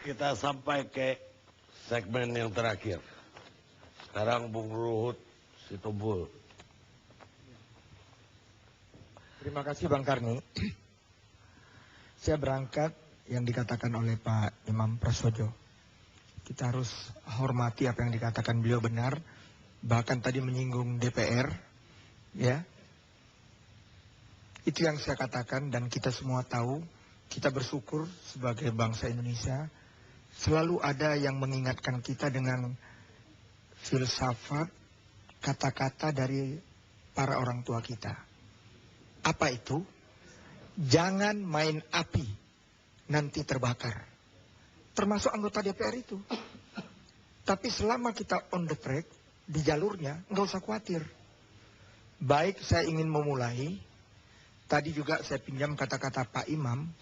kita sampai ke segmen yang terakhir. Sekarang Bung Ruhut Sitompul. Terima kasih Bang Karni. Saya berangkat yang dikatakan oleh Pak Imam Prasojo. Kita harus hormati apa yang dikatakan beliau benar. Bahkan tadi menyinggung DPR. Ya. Itu yang saya katakan dan kita semua tahu. Kita bersyukur sebagai bangsa Indonesia. Selalu ada yang mengingatkan kita dengan filsafat, kata-kata dari para orang tua kita. Apa itu? Jangan main api, nanti terbakar. Termasuk anggota DPR itu. Tapi selama kita on the track, di jalurnya, nggak usah khawatir. Baik, saya ingin memulai. Tadi juga saya pinjam kata-kata Pak Imam.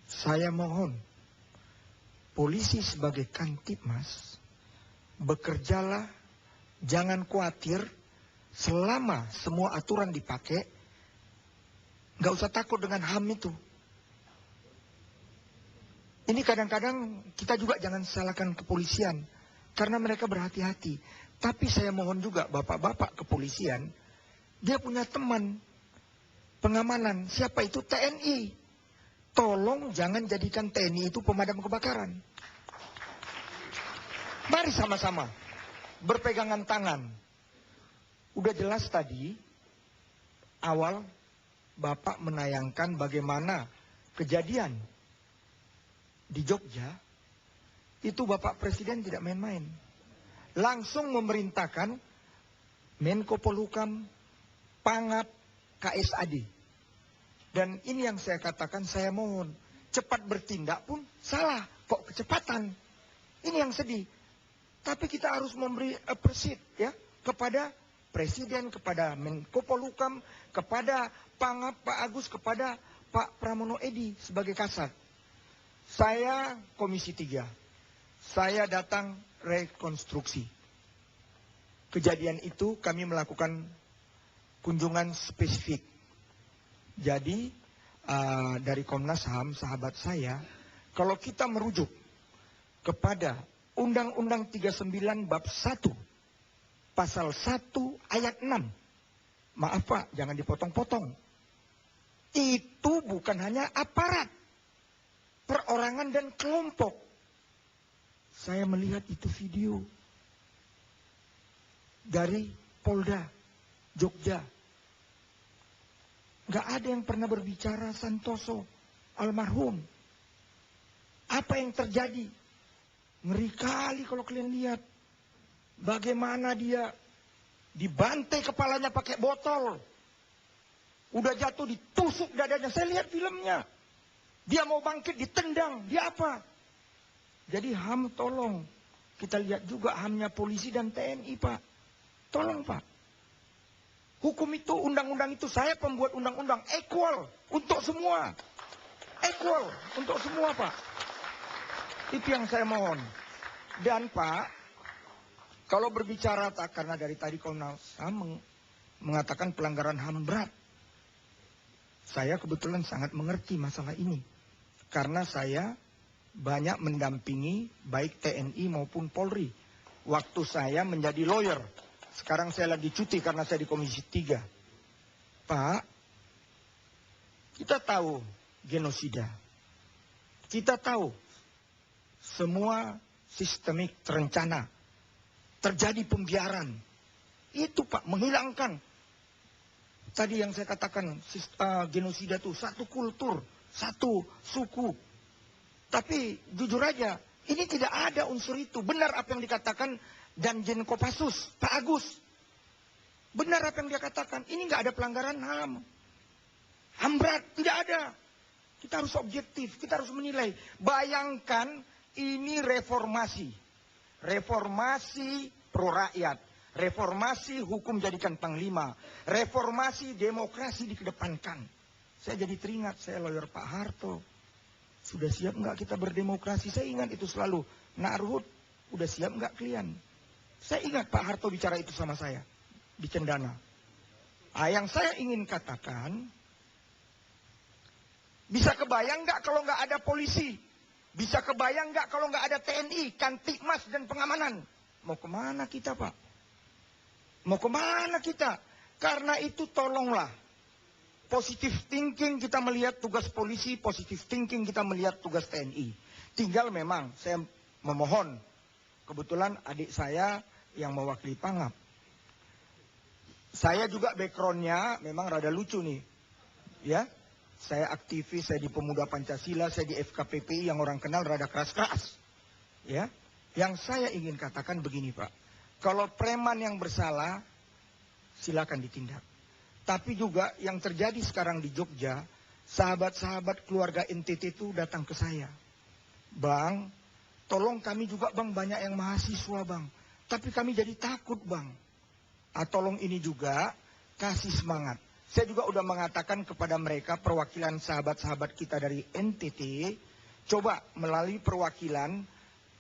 Saya mohon, polisi sebagai Kamtibmas, bekerjalah, jangan khawatir, selama semua aturan dipakai, nggak usah takut dengan HAM itu. Ini kadang-kadang kita juga jangan salahkan kepolisian, karena mereka berhati-hati. Tapi saya mohon juga bapak-bapak kepolisian, dia punya teman pengamanan, siapa itu? TNI. Tolong jangan jadikan TNI itu pemadam kebakaran. Mari sama-sama berpegangan tangan. Udah jelas tadi, awal Bapak menayangkan bagaimana kejadian di Jogja, itu Bapak Presiden tidak main-main. Langsung memerintahkan Menko Polhukam, Pangap, KSAD. Dan ini yang saya katakan, saya mohon, cepat bertindak pun salah, kok kecepatan. Ini yang sedih. Tapi kita harus memberi appreciate ya kepada Presiden, kepada Menko Polhukam, kepada Pangap, Pak Agus, kepada Pak Pramono Edi sebagai Kasat. Saya Komisi 3. Saya datang rekonstruksi. Kejadian itu kami melakukan kunjungan spesifik. Jadi dari Komnas HAM, sahabat saya, kalau kita merujuk kepada Undang-Undang 39 bab 1, pasal 1 ayat 6. Maaf Pak, jangan dipotong-potong. Itu bukan hanya aparat, perorangan dan kelompok. Saya melihat itu video dari Polda Jogja. Gak ada yang pernah berbicara Santoso, almarhum. Apa yang terjadi? Ngeri kali kalau kalian lihat. Bagaimana dia dibantai kepalanya pakai botol. Udah jatuh ditusuk dadanya. Saya lihat filmnya. Dia mau bangkit ditendang. Dia apa? Jadi HAM tolong. Kita lihat juga HAM-nya polisi dan TNI Pak. Tolong Pak. Hukum itu, undang-undang itu, saya pembuat undang-undang equal untuk semua. Equal untuk semua Pak. Itu yang saya mohon. Dan Pak, kalau berbicara karena dari tadi Komnas HAM mengatakan pelanggaran HAM berat. Saya kebetulan sangat mengerti masalah ini. Karena saya banyak mendampingi baik TNI maupun Polri. Waktu saya menjadi lawyer. Sekarang saya lagi cuti karena saya di Komisi 3. Pak, kita tahu genosida. Kita tahu semua sistemik terencana. Terjadi pembiaran. Itu Pak, menghilangkan. Tadi yang saya katakan, genosida itu satu kultur, satu suku. Tapi jujur aja, ini tidak ada unsur itu. Benar apa yang dikatakan Danjen Kopassus, Pak Agus. Benar apa yang dia katakan. Ini nggak ada pelanggaran HAM. HAM berat, tidak ada. Kita harus objektif, kita harus menilai. Bayangkan ini reformasi. Reformasi pro rakyat. Reformasi hukum jadikan panglima. Reformasi demokrasi dikedepankan. Saya jadi teringat, saya lawyer Pak Harto. Sudah siap nggak kita berdemokrasi? Saya ingat itu selalu. Nak Ruhut, udah siap nggak kalian? Saya ingat Pak Harto bicara itu sama saya di Cendana. Yang saya ingin katakan, bisa kebayang nggak kalau nggak ada polisi? Bisa kebayang nggak kalau nggak ada TNI, Kamtibmas dan pengamanan? Mau kemana kita, Pak? Mau kemana kita? Karena itu tolonglah. Positive thinking kita melihat tugas polisi, positive thinking kita melihat tugas TNI. Tinggal memang saya memohon, kebetulan adik saya yang mewakili Pangap. Saya juga backgroundnya memang rada lucu nih. Ya, saya aktivis, saya di Pemuda Pancasila, saya di FKPPI yang orang kenal rada keras-keras. Ya, yang saya ingin katakan begini, Pak. Kalau preman yang bersalah, silakan ditindak. Tapi juga yang terjadi sekarang di Jogja, sahabat-sahabat keluarga NTT itu datang ke saya. Bang, tolong kami juga bang, banyak yang mahasiswa bang. Tapi kami jadi takut bang. Tolong ini juga, kasih semangat. Saya juga udah mengatakan kepada mereka, perwakilan sahabat-sahabat kita dari NTT, coba melalui perwakilan,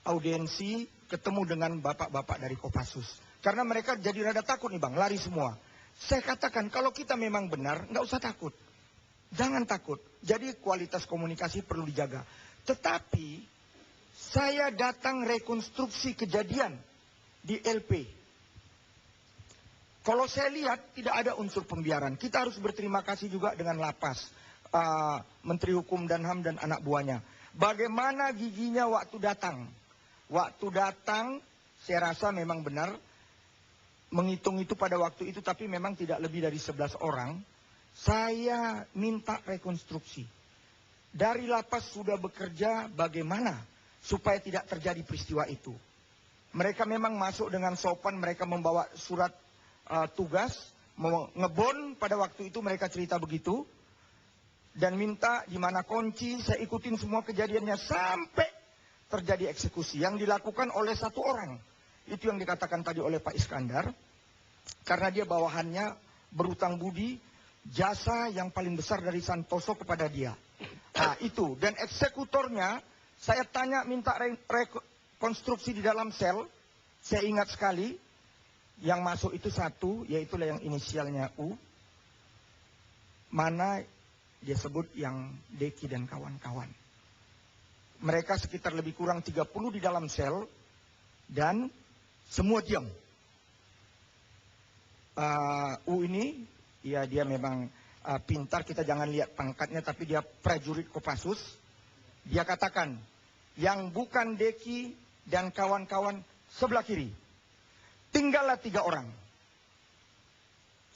audiensi, ketemu dengan bapak-bapak dari Kopassus. Karena mereka jadi rada takut nih bang, lari semua. Saya katakan, kalau kita memang benar, nggak usah takut. Jangan takut. Jadi kualitas komunikasi perlu dijaga. Tetapi, saya datang rekonstruksi kejadian di LP. Kalau saya lihat, tidak ada unsur pembiaran. Kita harus berterima kasih juga dengan Lapas, Menteri Hukum dan HAM dan anak buahnya. Bagaimana giginya waktu datang. Waktu datang, saya rasa memang benar. Menghitung itu pada waktu itu, tapi memang tidak lebih dari 11 orang. Saya minta rekonstruksi. Dari Lapas sudah bekerja bagaimana supaya tidak terjadi peristiwa itu. Mereka memang masuk dengan sopan, mereka membawa surat tugas, mau ngebon pada waktu itu mereka cerita begitu. Dan minta di mana kunci, saya ikutin semua kejadiannya sampai terjadi eksekusi. Yang dilakukan oleh satu orang. Itu yang dikatakan tadi oleh Pak Iskandar. Karena dia bawahannya berutang budi, jasa yang paling besar dari Santoso kepada dia. Nah itu, dan eksekutornya, saya tanya minta rekonstruksi di dalam sel. Saya ingat sekali, yang masuk itu satu, yaitu yang inisialnya U. Mana dia sebut yang Deki dan kawan-kawan. Mereka sekitar lebih kurang 30 di dalam sel, dan semua diam. U ini, ya dia memang pintar, kita jangan lihat pangkatnya, tapi dia prajurit Kopassus. Dia katakan, yang bukan Deki dan kawan-kawan sebelah kiri. Tinggallah 3 orang.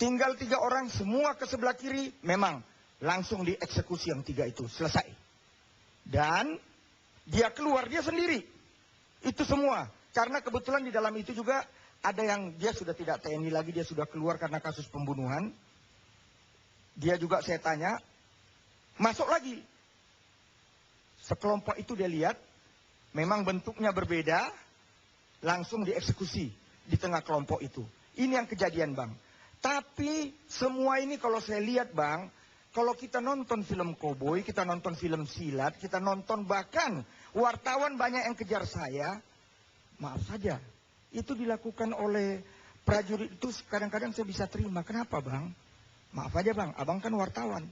Tinggal 3 orang, semua ke sebelah kiri, memang langsung dieksekusi yang 3 itu, selesai. Dan dia keluar, dia sendiri. Itu semua. Karena kebetulan di dalam itu juga ada yang dia sudah tidak TNI lagi, dia sudah keluar karena kasus pembunuhan. Dia juga saya tanya, masuk lagi. Sekelompok itu dia lihat, memang bentuknya berbeda, langsung dieksekusi di tengah kelompok itu. Ini yang kejadian bang. Tapi semua ini kalau saya lihat bang, kalau kita nonton film koboi, kita nonton film silat, kita nonton bahkan wartawan banyak yang kejar saya, maaf saja. Itu dilakukan oleh prajurit itu kadang-kadang saya bisa terima. Kenapa bang? Maaf aja bang, abang kan wartawan.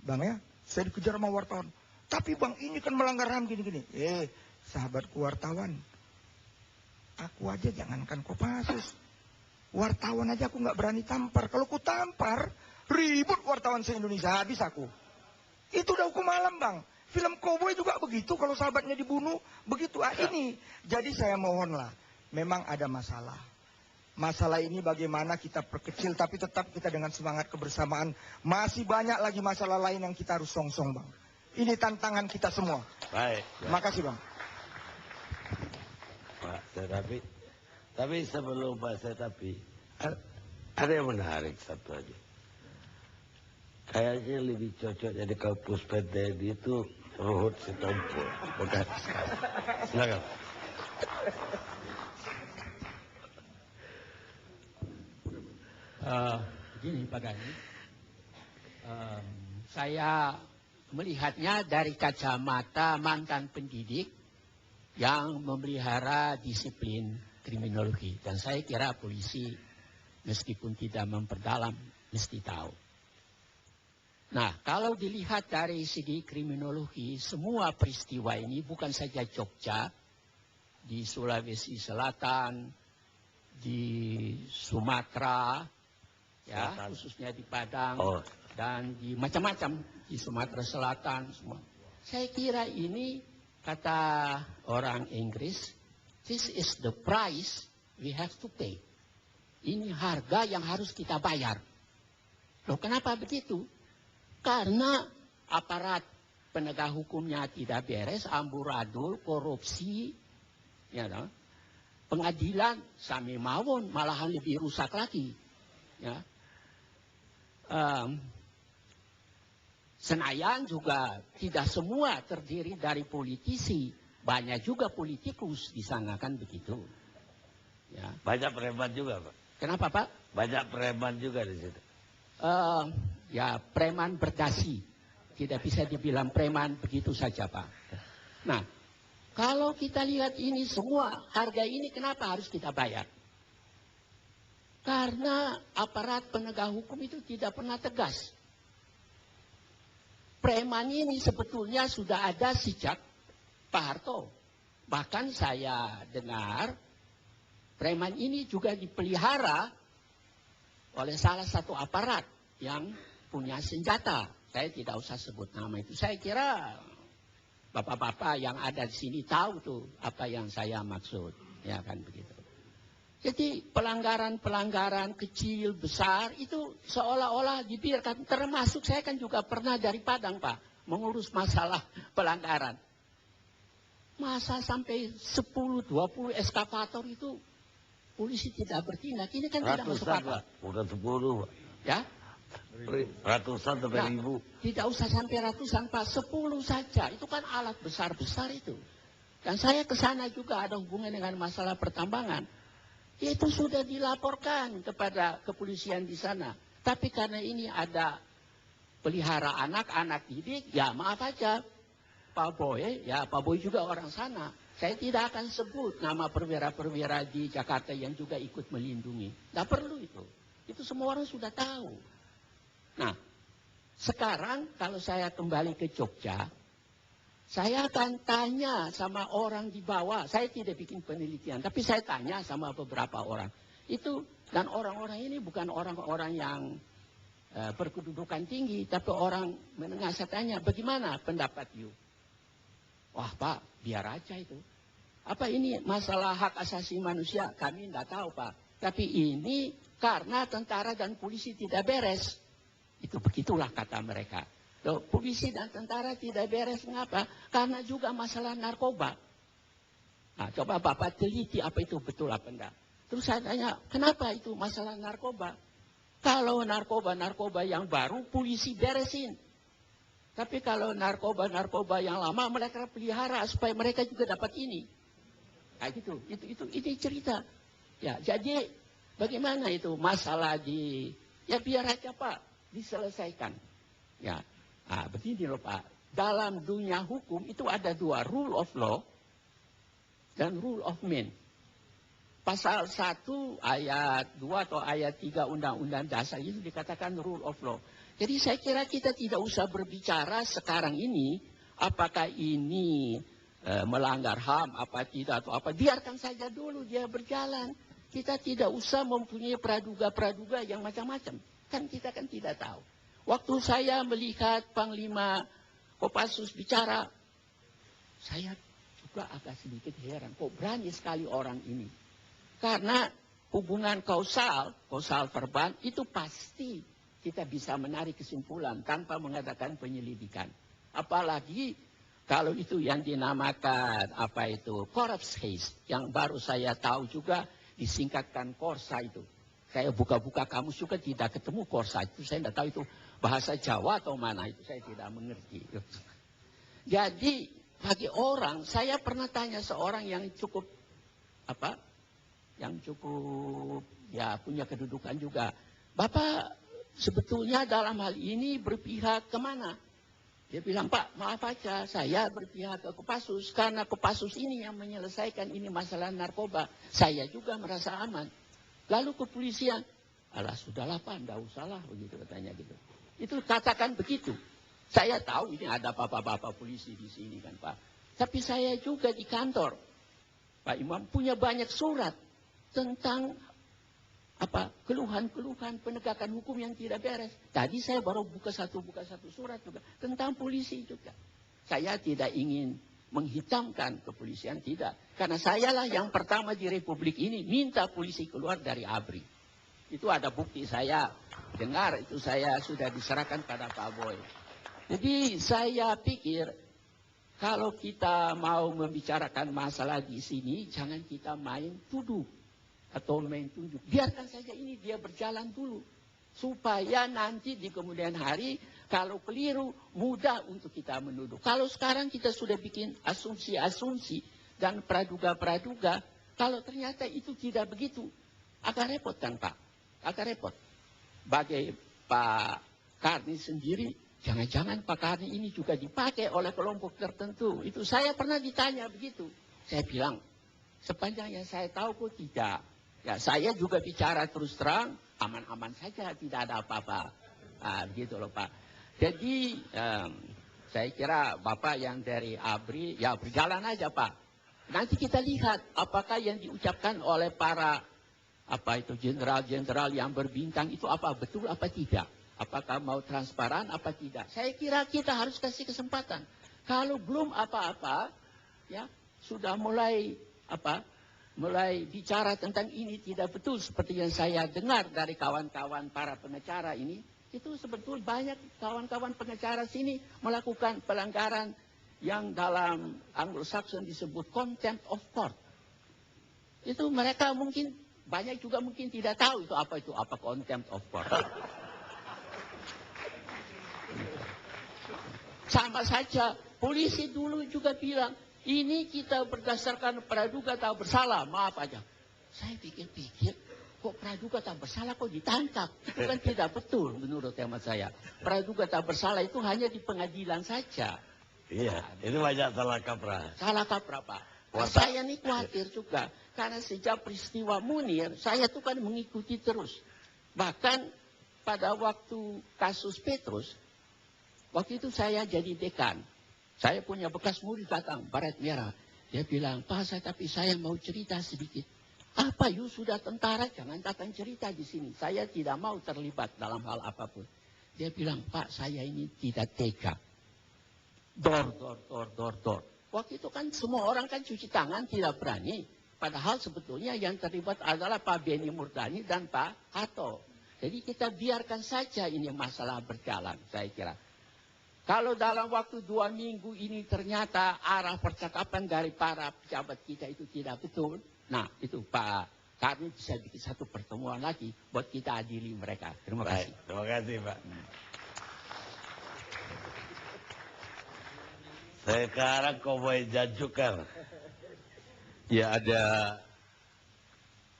Bang ya, saya dikejar sama wartawan. Tapi bang ini kan melanggar HAM gini-gini. Sahabatku wartawan. Aku aja jangankan Kopassus. Wartawan aja aku nggak berani tampar. Kalau ku tampar, ribut wartawan se-Indonesia, habis aku. Itu udah hukum alam bang. Film koboi juga begitu, kalau sahabatnya dibunuh, begitu. Ini, jadi saya mohonlah, memang ada masalah. Masalah ini bagaimana kita perkecil, tapi tetap kita dengan semangat kebersamaan. Masih banyak lagi masalah lain yang kita harus song-song bang. Ini tantangan kita semua. Baik. Terima kasih bang. Pak Setapi, tapi sebelum Pak Setapi, ada yang menarik satu aja. Kayaknya lebih cocok jadi Kapus PTNI itu Ruhut Sitompul, bukan? Silakan. Begini Pak Gani, saya melihatnya dari kacamata mantan pendidik yang memelihara disiplin kriminologi. Dan saya kira polisi meskipun tidak memperdalam mesti tahu. Nah, kalau dilihat dari segi kriminologi, semua peristiwa ini bukan saja Jogja, di Sulawesi Selatan, di Sumatera, ya, Selatan. khususnya di Padang, Oh. dan di macam-macam di Sumatera Selatan semua. Saya kira ini kata orang Inggris, this is the price we have to pay. Ini harga yang harus kita bayar. Loh, kenapa begitu? Karena aparat penegak hukumnya tidak beres, amburadul, korupsi, ya, pengadilan sami mawon, malahan lebih rusak lagi. Ya. Senayan juga tidak semua terdiri dari politisi, banyak juga politikus di sana, kan begitu. Ya. Banyak preman juga, Pak. Kenapa, Pak? Banyak preman juga di situ. Ya, preman berdasi. Tidak bisa dibilang preman begitu saja, Pak. Nah, kalau kita lihat ini semua, harga ini kenapa harus kita bayar? Karena aparat penegak hukum itu tidak pernah tegas. Preman ini sebetulnya sudah ada sejak Pak Harto. Bahkan saya dengar, preman ini juga dipelihara oleh salah satu aparat yang punya senjata. Saya tidak usah sebut nama itu. Saya kira bapak-bapak yang ada di sini tahu tuh apa yang saya maksud. Ya kan begitu. Jadi pelanggaran-pelanggaran kecil, besar itu seolah-olah dibiarkan. Termasuk saya kan juga pernah dari Padang, Pak, mengurus masalah pelanggaran. Masa sampai 10-20 eskavator itu polisi tidak bertindak. Ini kan tidak masuk Ratusan, akal. Pak. Bukan 10, Pak. Ya, Ratusan sampai Nah, ribu. tidak usah sampai ratusan, Pak. 10 saja. Itu kan alat besar-besar itu. Dan saya ke sana juga ada hubungan dengan masalah pertambangan. Itu sudah dilaporkan kepada kepolisian di sana. Tapi karena ini ada pelihara anak didik, ya maaf aja. Pak Boy, ya Pak Boy juga orang sana. Saya tidak akan sebut nama perwira-perwira di Jakarta yang juga ikut melindungi. Tidak perlu itu. Itu semua orang sudah tahu. Nah, sekarang kalau saya kembali ke Jogja, saya akan tanya sama orang di bawah. Saya tidak bikin penelitian, tapi saya tanya sama beberapa orang. Itu, dan orang-orang ini bukan orang-orang yang berkedudukan tinggi, tapi orang menengah. Saya tanya, bagaimana pendapat you? Wah Pak, biar aja itu. Apa ini masalah hak asasi manusia? Kami tidak tahu Pak. Tapi ini karena tentara dan polisi tidak beres. Itu begitulah kata mereka. Loh, polisi dan tentara tidak beres, mengapa? Karena juga masalah narkoba. Nah, coba Bapak teliti apa itu betul apa enggak. Terus saya tanya, kenapa itu masalah narkoba? Kalau narkoba yang baru, polisi beresin. Tapi kalau narkoba yang lama, mereka pelihara supaya mereka juga dapat ini. Nah, gitu. Itu cerita. Ya, jadi bagaimana itu masalah ya biar aja Pak, diselesaikan. Ya. Nah, begini loh Pak, dalam dunia hukum itu ada dua, rule of law dan rule of men. Pasal 1 ayat 2 atau ayat 3 Undang-Undang Dasar itu dikatakan rule of law. Jadi saya kira kita tidak usah berbicara sekarang ini apakah ini melanggar HAM apa tidak atau apa. Biarkan saja dulu dia berjalan. Kita tidak usah mempunyai praduga-praduga yang macam-macam. Kan kita kan tidak tahu. Waktu saya melihat Panglima Kopassus bicara, saya juga agak sedikit heran. Kok berani sekali orang ini? Karena hubungan kausal verban itu pasti kita bisa menarik kesimpulan tanpa mengadakan penyelidikan. Apalagi kalau itu yang dinamakan corpse case, yang baru saya tahu juga disingkatkan Korsa itu. Saya buka-buka kamus juga tidak ketemu Korsa itu. Saya tidak tahu itu bahasa Jawa atau mana itu. Saya tidak mengerti. Jadi bagi orang, saya pernah tanya seorang yang cukup ya punya kedudukan juga. Bapak sebetulnya dalam hal ini berpihak kemana? Dia bilang, Pak maaf aja, saya berpihak ke Kopassus. Karena Kopassus ini yang menyelesaikan ini masalah narkoba. Saya juga merasa aman. Lalu kepolisian, alah sudahlah Pak, enggak usahlah begitu katanya gitu. Itu katakan begitu. Saya tahu ini ada bapak-bapak polisi di sini kan Pak. Tapi saya juga di kantor, Pak Imam, punya banyak surat tentang keluhan-keluhan penegakan hukum yang tidak beres. Tadi saya baru buka satu surat juga tentang polisi juga. Saya tidak ingin menghitamkan kepolisian, tidak. Karena sayalah yang pertama di Republik ini minta polisi keluar dari ABRI. Itu ada bukti, saya dengar itu, saya sudah diserahkan pada Pak Boy. Jadi saya pikir kalau kita mau membicarakan masalah di sini, jangan kita main tuduh atau main tunjuk. Biarkan saja ini dia berjalan dulu. Supaya nanti di kemudian hari, kalau keliru, mudah untuk kita menuduh. Kalau sekarang kita sudah bikin asumsi-asumsi dan praduga-praduga, kalau ternyata itu tidak begitu, agak repot kan Pak? Agak repot. Bagi Pak Karni sendiri, jangan-jangan Pak Karni ini juga dipakai oleh kelompok tertentu. Itu saya pernah ditanya begitu. Saya bilang, sepanjang yang saya tahu kok tidak. Ya saya juga bicara terus terang, aman-aman saja, tidak ada apa-apa. Begitu loh Pak. Jadi saya kira Bapak yang dari ABRI, ya berjalan aja Pak. Nanti kita lihat apakah yang diucapkan oleh para jenderal-jenderal yang berbintang itu apa betul apa tidak. Apakah mau transparan apa tidak. Saya kira kita harus kasih kesempatan. Kalau belum apa-apa, ya sudah mulai bicara tentang ini tidak betul seperti yang saya dengar dari kawan-kawan para pengacara ini, itu sebetulnya banyak kawan-kawan pengacara sini melakukan pelanggaran yang dalam Anglo-Saxon disebut contempt of court. Itu mereka mungkin banyak juga mungkin tidak tahu itu apa contempt of court. Sama saja polisi dulu juga bilang ini kita berdasarkan praduga tak bersalah, maaf aja. Saya pikir-pikir, kok praduga tak bersalah kok ditangkap? Itu kan tidak betul menurut hemat saya. Praduga tak bersalah itu hanya di pengadilan saja. Iya, ini banyak salah kaprah. Salah kaprah Pak. Saya ini khawatir juga. Karena sejak peristiwa Munir, saya tuh kan mengikuti terus. Bahkan pada waktu kasus Petrus, waktu itu saya jadi dekan. Saya punya bekas murid datang, baret merah. Dia bilang, Pak, tapi saya mau cerita sedikit. Apa you sudah tentara, jangan datang cerita di sini. Saya tidak mau terlibat dalam hal apapun. Dia bilang, Pak, saya ini tidak tega. Dor. Waktu itu kan semua orang kan cuci tangan, tidak berani. Padahal sebetulnya yang terlibat adalah Pak Beni Murdani dan Pak Hato. Jadi kita biarkan saja ini masalah berjalan, saya kira. Kalau dalam waktu 2 minggu ini ternyata arah percakapan dari para pejabat kita itu tidak betul. Nah itu Pak Karni bisa bikin satu pertemuan lagi buat kita adili mereka. Terima kasih. Terima kasih Pak. Sekarang Koboi Jajukar. Ya ada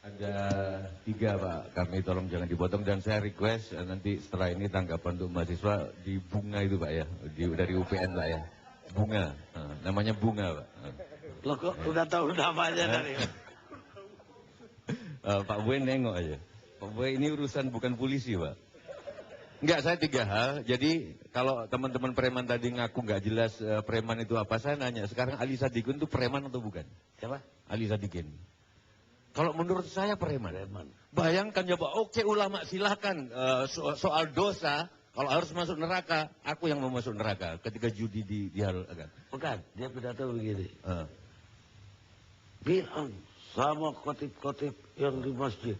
3 Pak, kami tolong jangan dipotong dan saya request nanti setelah ini tanggapan untuk mahasiswa di Bunga itu Pak ya, dari UPN Pak ya, Bunga, namanya Bunga Pak. Loh kok udah tahu namanya dari? Pak Boy nengok aja, Pak Boy ini urusan bukan polisi Pak. Enggak, saya 3 hal, jadi kalau teman-teman preman tadi ngaku nggak jelas preman itu apa, saya nanya, sekarang Ali Sadikin itu preman atau bukan? Siapa? Ali Sadikin. Kalau menurut saya preman. Bayangkan coba, oke ulama silakan soal dosa, kalau harus masuk neraka, aku yang mau masuk neraka ketika judi dihalalkan. Bukan, dia pidato begini. Bilang sama khotib-khotib yang di masjid.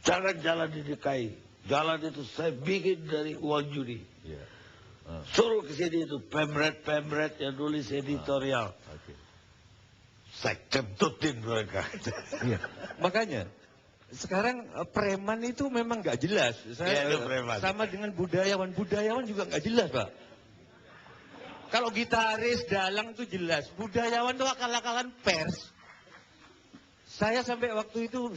Jangan jalan di DKI. Jalan itu saya bikin dari uang judi. Suruh ke sini itu pemret yang nulis editorial. Saya kentutin mereka. Iya. Makanya sekarang preman itu memang nggak jelas. Saya itu preman. Sama dengan budayawan juga nggak jelas Pak. Kalau gitaris dalang itu jelas, budayawan itu akal-akalan pers. Saya sampai waktu itu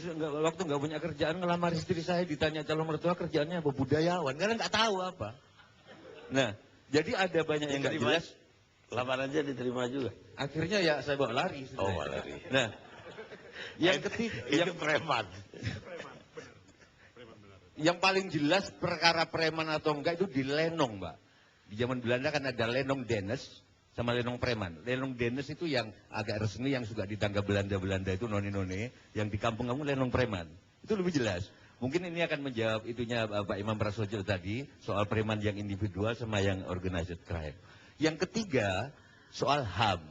waktu nggak punya kerjaan ngelamar istri saya ditanya calon mertua kerjaannya apa, budayawan karena nggak tahu apa. Nah jadi ada banyak yang nggak jelas. Lamarannya diterima juga. Akhirnya ya saya bawa lari. Oh, lari. Nah, yang ketiga, itu preman. yang paling jelas perkara preman atau enggak itu di lenong, Mbak. Di zaman Belanda kan ada lenong Dennis sama lenong preman. Lenong Dennis itu yang agak resmi, yang suka ditangkap Belanda itu noni-noni, yang di kampung-kampung lenong preman. Itu lebih jelas. Mungkin ini akan menjawab itunya Pak Imam Prasojo tadi, soal preman yang individual sama yang organized crime. Yang ketiga, soal HAM.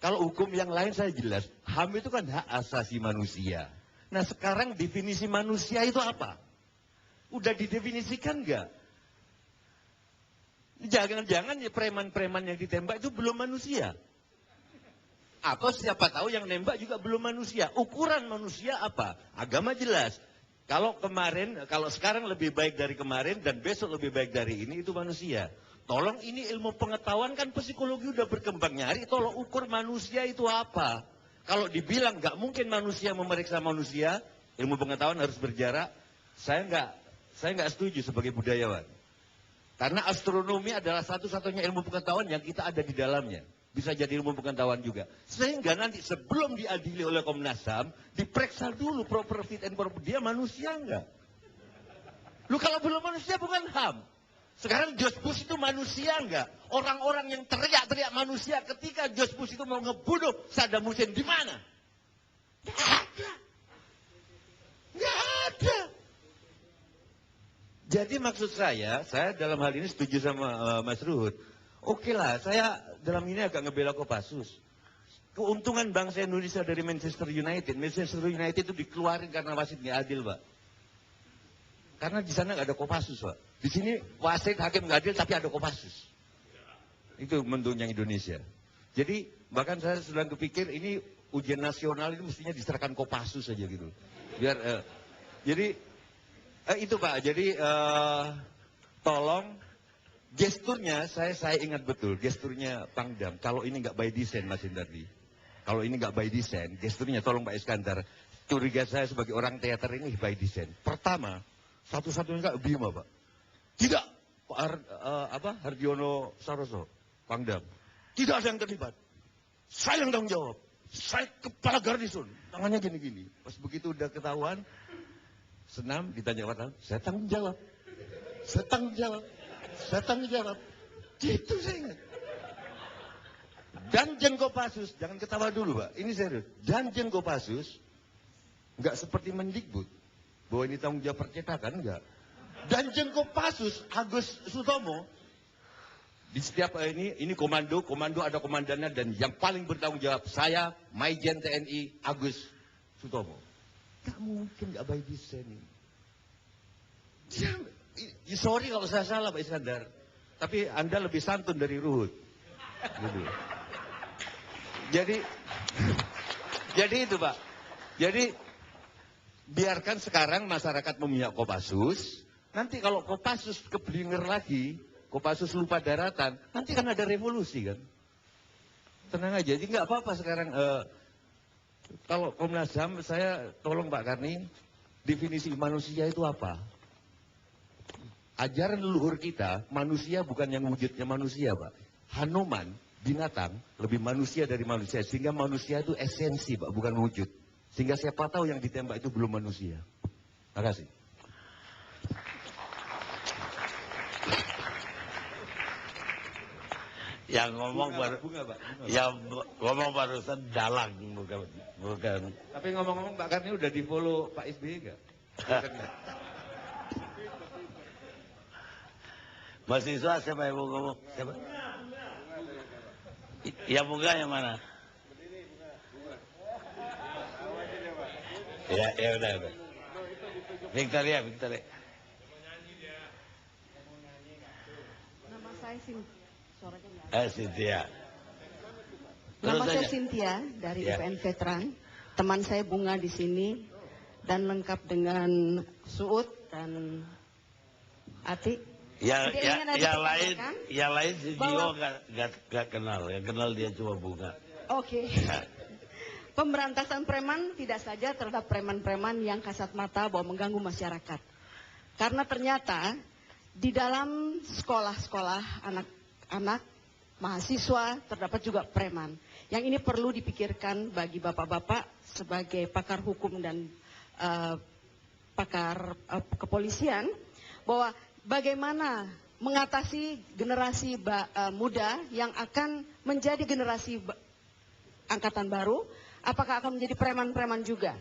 Kalau hukum yang lain saya jelas, HAM itu kan hak asasi manusia. Nah sekarang definisi manusia itu apa? Udah didefinisikan nggak? Jangan-jangan ya preman-preman yang ditembak itu belum manusia. Atau siapa tahu yang nembak juga belum manusia. Ukuran manusia apa? Agama jelas. Kalau sekarang lebih baik dari kemarin dan besok lebih baik dari ini, itu manusia. Tolong, ini ilmu pengetahuan kan, psikologi udah berkembang, nyari tolong ukur manusia itu apa. Kalau dibilang nggak mungkin manusia memeriksa manusia, ilmu pengetahuan harus berjarak. Saya nggak setuju sebagai budayawan. Karena astronomi adalah satu-satunya ilmu pengetahuan yang kita ada di dalamnya. Bisa jadi ilmu pengetahuan juga. Sehingga nanti sebelum diadili oleh Komnas HAM, diperiksa dulu proper fit and proper. Dia manusia nggak? Lu kalau belum manusia bukan HAM. Sekarang George Bush itu manusia nggak? Orang-orang yang teriak-teriak manusia ketika George Bush itu mau ngebunuh Saddam Hussein di mana? Nggak ada. Nggak ada. Jadi maksud saya dalam hal ini setuju sama Mas Ruhut. Oke lah, saya dalam ini agak ngebela Kopassus. Keuntungan bangsa Indonesia dari Manchester United. Manchester United itu dikeluarin karena wasit nggak adil, Pak. Karena di sana nggak ada Kopassus, Pak. Di sini wasit hakim nggak adil tapi ada Kopassus. Itu bentuknya Indonesia. Jadi bahkan saya sedang kepikir ini ujian nasional ini mestinya diserahkan Kopassus saja gitu. Biar jadi itu Pak, jadi tolong gesturnya saya ingat betul, gesturnya Pangdam. Kalau ini nggak by design Mas Indardi, kalau ini nggak by design, gesturnya tolong Pak Iskandar. Curiga saya sebagai orang teater ini by design. Pertama, satu-satunya nggak Bima Pak. Tidak, Pak Hardiono Saroso, Pangdam. Tidak ada yang terlibat. Saya yang tanggung jawab. Saya kepala garnison, tangannya gini-gini. Pas begitu udah ketahuan, senam ditanya wartawan, saya tanggung jawab. Saya tanggung jawab. Saya tanggung jawab. Gitu saya ingat. Danjen Kopassus, jangan ketawa dulu Pak, ini serius. Danjen Kopassus nggak seperti Mendikbud bahwa ini tanggung jawab percetakan, enggak. Danjen Kopassus Agus Sutomo di setiap ini komando ada komandannya, dan yang paling bertanggung jawab saya, Maijen TNI Agus Sutomo. Gak mungkin gak by design ini. Sorry kalau saya salah Pak Iskandar, tapi Anda lebih santun dari Ruhut. Gitu. Jadi itu Pak. Jadi biarkan sekarang masyarakat memihak Kopassus. Nanti kalau Kopassus keblinger lagi, Kopassus lupa daratan, nanti kan ada revolusi kan. Tenang aja, jadi nggak apa-apa sekarang. Kalau Komnas HAM, saya tolong Pak Karni, definisi manusia itu apa? Ajaran leluhur kita, manusia bukan yang wujudnya manusia Pak. Hanuman, binatang, lebih manusia dari manusia. Sehingga manusia itu esensi Pak, bukan wujud. Sehingga siapa tahu yang ditembak itu belum manusia. Terima kasih. Yang ngomong barusan dalang, bukan. Tapi ngomong-ngomong Pak Karni udah di follow Pak SBY nggak? Mahasiswa siapa yang mau ngomong? Siapa? Yang bunga yang mana? Ya udah. Victoria. Nama saya Cynthia. Nama saya Cynthia dari Ya. UPN Veteran. Teman saya Bunga di sini dan lengkap dengan Suud dan Ati. Yang lain si Dio Bahwa- nggak kenal. Yang kenal dia cuma Bunga. Oke. Pemberantasan preman tidak saja terhadap preman-preman yang kasat mata bahwa mengganggu masyarakat. Karena ternyata di dalam sekolah-sekolah anak-anak mahasiswa terdapat juga preman. Yang ini perlu dipikirkan bagi bapak-bapak sebagai pakar hukum dan pakar kepolisian bahwa bagaimana mengatasi generasi muda yang akan menjadi generasi angkatan baru, apakah akan menjadi preman-preman juga.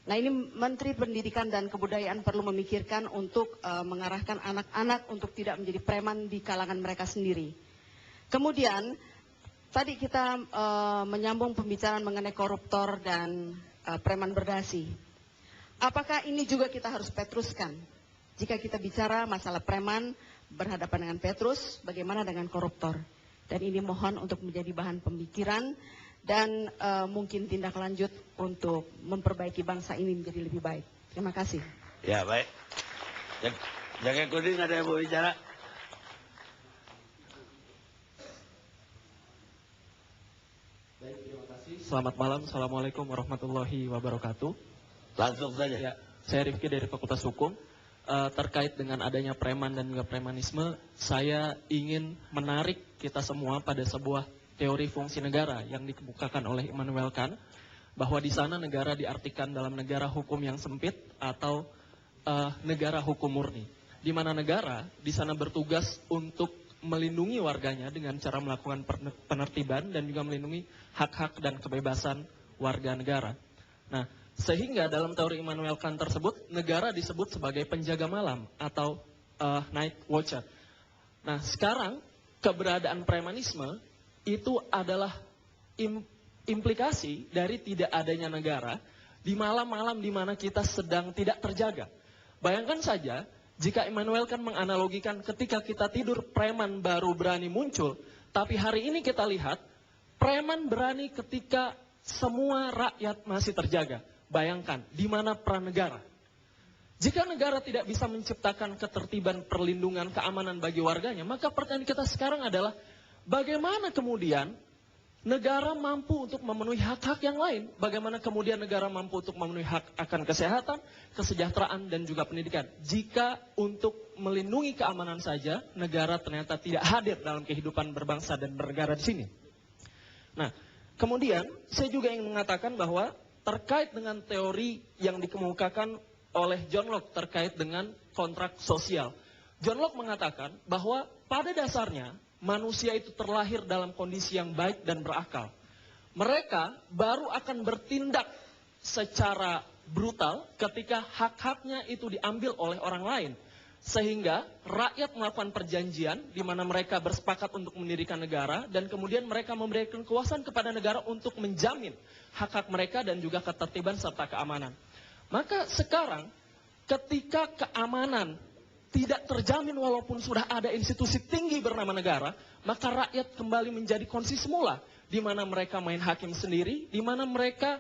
Nah, ini Menteri Pendidikan dan Kebudayaan perlu memikirkan untuk mengarahkan anak-anak untuk tidak menjadi preman di kalangan mereka sendiri. Kemudian, tadi kita menyambung pembicaraan mengenai koruptor dan preman berdasi. Apakah ini juga kita harus petruskan? Jika kita bicara masalah preman berhadapan dengan Petrus, bagaimana dengan koruptor? Dan ini mohon untuk menjadi bahan pemikiran dan mungkin tindak lanjut untuk memperbaiki bangsa ini menjadi lebih baik. Terima kasih. Ya, baik. Jaga kuning, ada yang mau bicara? Baik, terima kasih. Selamat malam. Assalamualaikum warahmatullahi wabarakatuh. Langsung saja. Ya, saya Rifki dari Fakultas Hukum. Terkait dengan adanya preman dan juga premanisme, saya ingin menarik kita semua pada sebuah teori fungsi negara yang dikemukakan oleh Immanuel Kant, bahwa di sana negara diartikan dalam negara hukum yang sempit atau negara hukum murni, di mana negara di sana bertugas untuk melindungi warganya dengan cara melakukan penertiban dan juga melindungi hak-hak dan kebebasan warga negara. Nah, sehingga dalam teori Immanuel Kant tersebut, negara disebut sebagai penjaga malam atau night watcher. Nah, sekarang keberadaan premanisme itu adalah implikasi dari tidak adanya negara di malam-malam di mana kita sedang tidak terjaga. Bayangkan saja, jika Immanuel Kant menganalogikan ketika kita tidur, preman baru berani muncul, tapi hari ini kita lihat, preman berani ketika semua rakyat masih terjaga. Bayangkan, di mana peran negara? Jika negara tidak bisa menciptakan ketertiban, perlindungan, keamanan bagi warganya, maka pertanyaan kita sekarang adalah, bagaimana kemudian negara mampu untuk memenuhi hak-hak yang lain? Bagaimana kemudian negara mampu untuk memenuhi hak akan kesehatan, kesejahteraan, dan juga pendidikan? Jika untuk melindungi keamanan saja, negara ternyata tidak hadir dalam kehidupan berbangsa dan bernegara di sini. Nah, kemudian saya juga ingin mengatakan bahwa terkait dengan teori yang dikemukakan oleh John Locke terkait dengan kontrak sosial. John Locke mengatakan bahwa pada dasarnya manusia itu terlahir dalam kondisi yang baik dan berakal. Mereka baru akan bertindak secara brutal ketika hak-haknya itu diambil oleh orang lain. Sehingga rakyat melakukan perjanjian di mana mereka bersepakat untuk mendirikan negara dan kemudian mereka memberikan kekuasaan kepada negara untuk menjamin hak-hak mereka dan juga ketertiban serta keamanan. Maka sekarang ketika keamanan tidak terjamin walaupun sudah ada institusi tinggi bernama negara, maka rakyat kembali menjadi kondisi semula di mana mereka main hakim sendiri, di mana mereka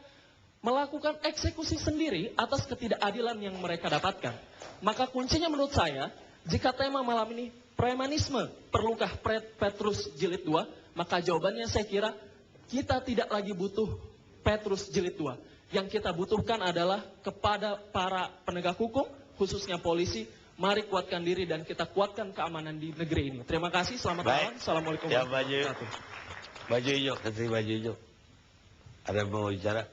melakukan eksekusi sendiri atas ketidakadilan yang mereka dapatkan. Maka kuncinya menurut saya, jika tema malam ini premanisme, perlukah Petrus jilid 2? Maka jawabannya saya kira kita tidak lagi butuh Petrus jilid 2. Yang kita butuhkan adalah kepada para penegak hukum, khususnya polisi, mari kuatkan diri dan kita kuatkan keamanan di negeri ini. Terima kasih, selamat malam. Assalamualaikum warahmatullahi wabarakatuh. Baju hijau, kasih baju hijau. Ada yang mau bicara?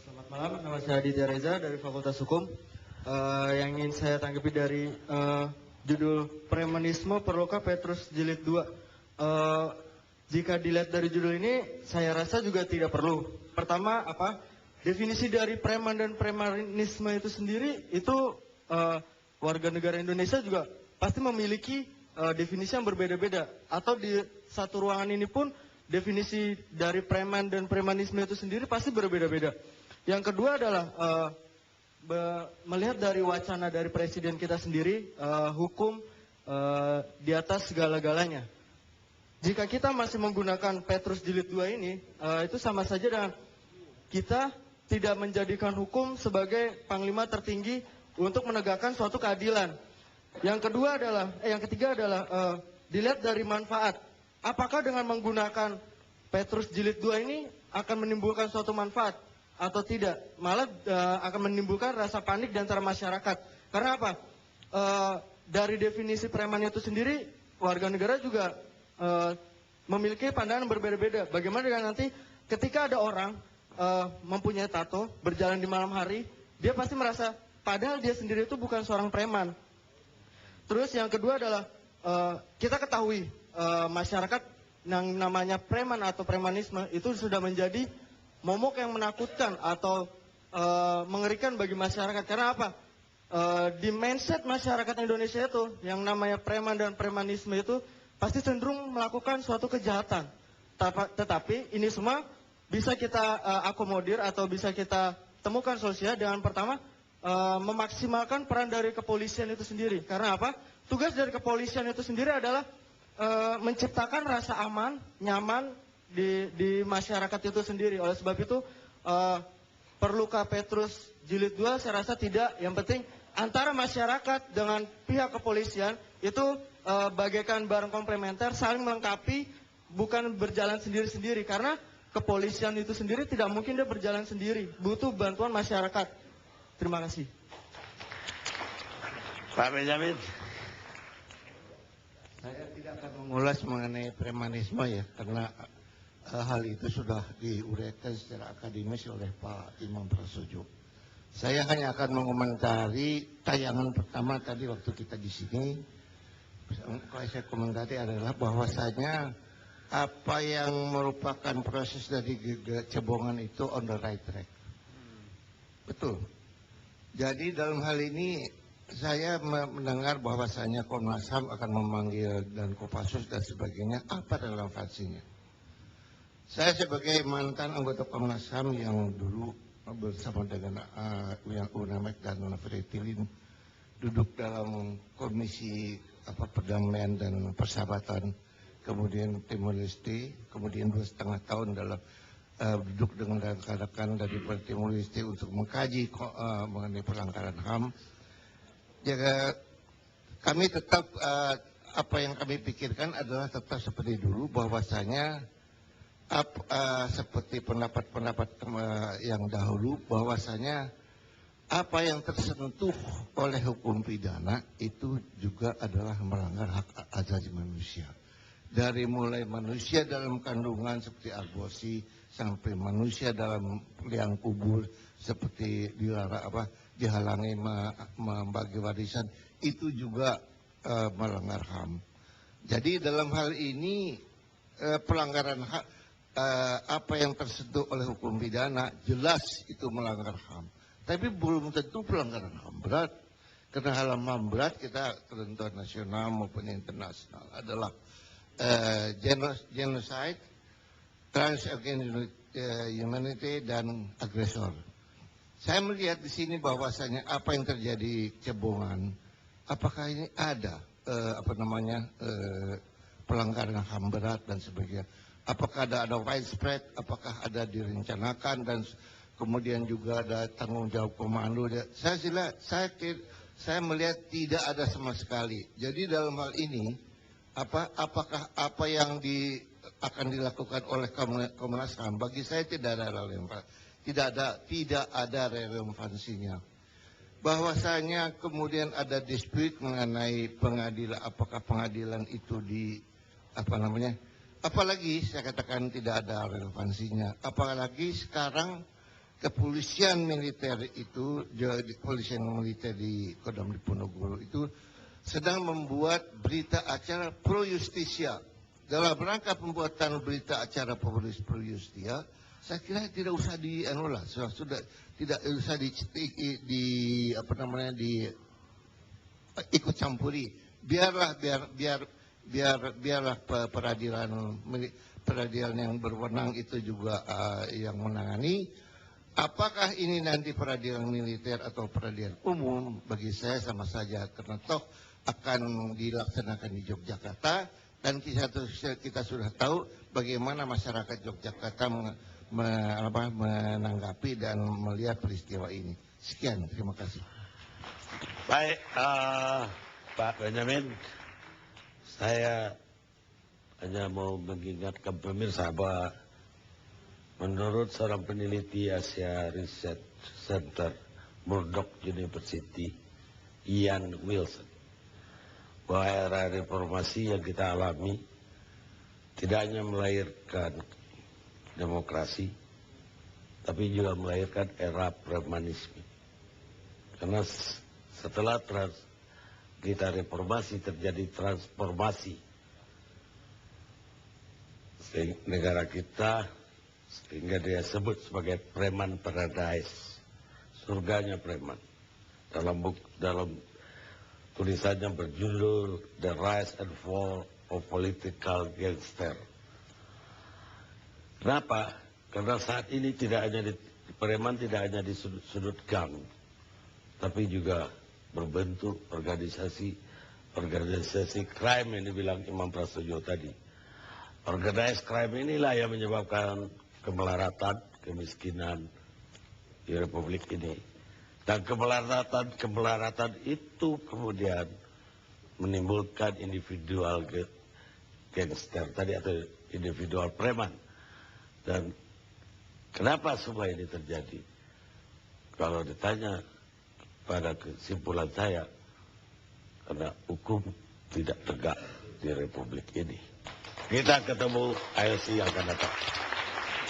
Selamat malam, nama saya Aditya Reza dari Fakultas Hukum. Yang ingin saya tanggapi dari judul premanisme perlukah Petrus jilid 2. Jika dilihat dari judul ini, saya rasa juga tidak perlu. Pertama, definisi dari preman dan premanisme itu sendiri, itu warga negara Indonesia juga pasti memiliki definisi yang berbeda-beda. Atau di satu ruangan ini pun, definisi dari preman dan premanisme itu sendiri pasti berbeda-beda. Yang kedua adalah melihat dari wacana dari presiden kita sendiri, hukum di atas segala-galanya. Jika kita masih menggunakan Petrus jilid 2 ini, itu sama saja dengan kita tidak menjadikan hukum sebagai panglima tertinggi untuk menegakkan suatu keadilan. Yang ketiga adalah dilihat dari manfaat. Apakah dengan menggunakan Petrus jilid 2 ini akan menimbulkan suatu manfaat atau tidak? Malah akan menimbulkan rasa panik di antara masyarakat. Karena apa? Dari definisi preman itu sendiri, warga negara juga memiliki pandangan berbeda-beda. Bagaimana dengan nanti ketika ada orang mempunyai tato berjalan di malam hari, dia pasti merasa padahal dia sendiri itu bukan seorang preman. Terus yang kedua adalah kita ketahui masyarakat yang namanya preman atau premanisme itu sudah menjadi momok yang menakutkan atau mengerikan bagi masyarakat. Karena apa? Di mindset masyarakat Indonesia itu yang namanya preman dan premanisme itu pasti cenderung melakukan suatu kejahatan. Tetapi ini semua bisa kita akomodir atau bisa kita temukan solusinya dengan pertama memaksimalkan peran dari kepolisian itu sendiri. Karena apa? Tugas dari kepolisian itu sendiri adalah menciptakan rasa aman, nyaman di masyarakat itu sendiri. Oleh sebab itu perlukah Petrus jilid 2 saya rasa tidak. Yang penting antara masyarakat dengan pihak kepolisian itu bagaikan barang komplementer, saling melengkapi, bukan berjalan sendiri-sendiri. Karena kepolisian itu sendiri tidak mungkin dia berjalan sendiri, butuh bantuan masyarakat. Terima kasih. Pak Benjamin. Saya tidak akan mengulas mengenai premanisme ya, karena hal itu sudah diuraikan secara akademis oleh Pak Imam Prasojo. Saya hanya akan mengomentari tayangan pertama tadi waktu kita di sini. Kalau saya komentari adalah bahwasanya apa yang merupakan proses dari cebongan itu on the right track. Betul. Jadi dalam hal ini saya mendengar bahwasanya Komnas HAM akan memanggil dan Kopassus dan sebagainya. Apa relevansinya? Saya sebagai mantan anggota Komnas HAM yang dulu bersama dengan yang Unamek dan Fretilin duduk dalam komisi perdamaian dan persahabatan, kemudian Timor Leste, kemudian 2,5 tahun dalam duduk dengan rekan-rekan dari Timor Leste untuk mengkaji mengenai pelanggaran HAM. Ya, kami tetap apa yang kami pikirkan adalah tetap seperti dulu, bahwasanya seperti pendapat-pendapat yang dahulu, bahwasanya apa yang tersentuh oleh hukum pidana itu juga adalah melanggar hak asasi manusia. Dari mulai manusia dalam kandungan seperti aborsi sampai manusia dalam liang kubur seperti dihalangi membagi warisan, itu juga melanggar HAM. Jadi dalam hal ini pelanggaran hak apa yang tersentuh oleh hukum pidana jelas itu melanggar HAM. Tapi belum tentu pelanggaran HAM berat. Karena hal HAM berat kita ketentuan nasional maupun internasional adalah genocide, crimes against humanity, dan agresor. Saya melihat di sini bahwasanya apa yang terjadi cebongan, apakah ini ada pelanggaran HAM berat dan sebagainya. Apakah ada widespread, apakah ada direncanakan, dan kemudian juga ada tanggung jawab komando. Saya melihat tidak ada sama sekali. Jadi dalam hal ini, apakah apa yang akan dilakukan oleh Komnas HAM, bagi saya tidak ada relevansinya. Bahwasanya kemudian ada dispute mengenai pengadilan, apakah pengadilan itu apalagi saya katakan tidak ada relevansinya. Apalagi sekarang kepolisian militer itu, kepolisian militer di Kodam Diponegoro itu sedang membuat berita acara pro justisia. Dalam rangka pembuatan berita acara pro justisia, saya kira tidak usah sudah tidak usah ikut campuri. Biarlah peradilan yang berwenang itu juga yang menangani. Apakah ini nanti peradilan militer atau peradilan umum, bagi saya sama saja, karena toh akan dilaksanakan di Yogyakarta, dan kita sudah tahu bagaimana masyarakat Yogyakarta menanggapi dan melihat peristiwa ini. Sekian, terima kasih. Baik, Pak Benjamin, saya hanya mau mengingatkan pemirsa bahwa menurut seorang peneliti Asia Research Center Murdoch University, Ian Wilson, bahwa era reformasi yang kita alami tidak hanya melahirkan demokrasi, tapi juga melahirkan era premanisme. Karena setelah kita reformasi terjadi transformasi. Negara kita sehingga dia sebut sebagai preman paradise, surganya preman. Dalam tulisannya berjudul The Rise and Fall of Political Gangster. Kenapa? Karena saat ini preman tidak hanya di sudut gang, tapi juga berbentuk organisasi crime yang dibilang Imam Prasojo tadi. Organized crime inilah yang menyebabkan kemelaratan, kemiskinan di Republik ini. Dan kemelaratan itu kemudian menimbulkan individual gangster tadi atau individual preman. Dan kenapa semua ini terjadi? Kalau ditanya pada kesimpulan saya, karena hukum tidak tegak di Republik ini. Kita ketemu ILC yang akan datang.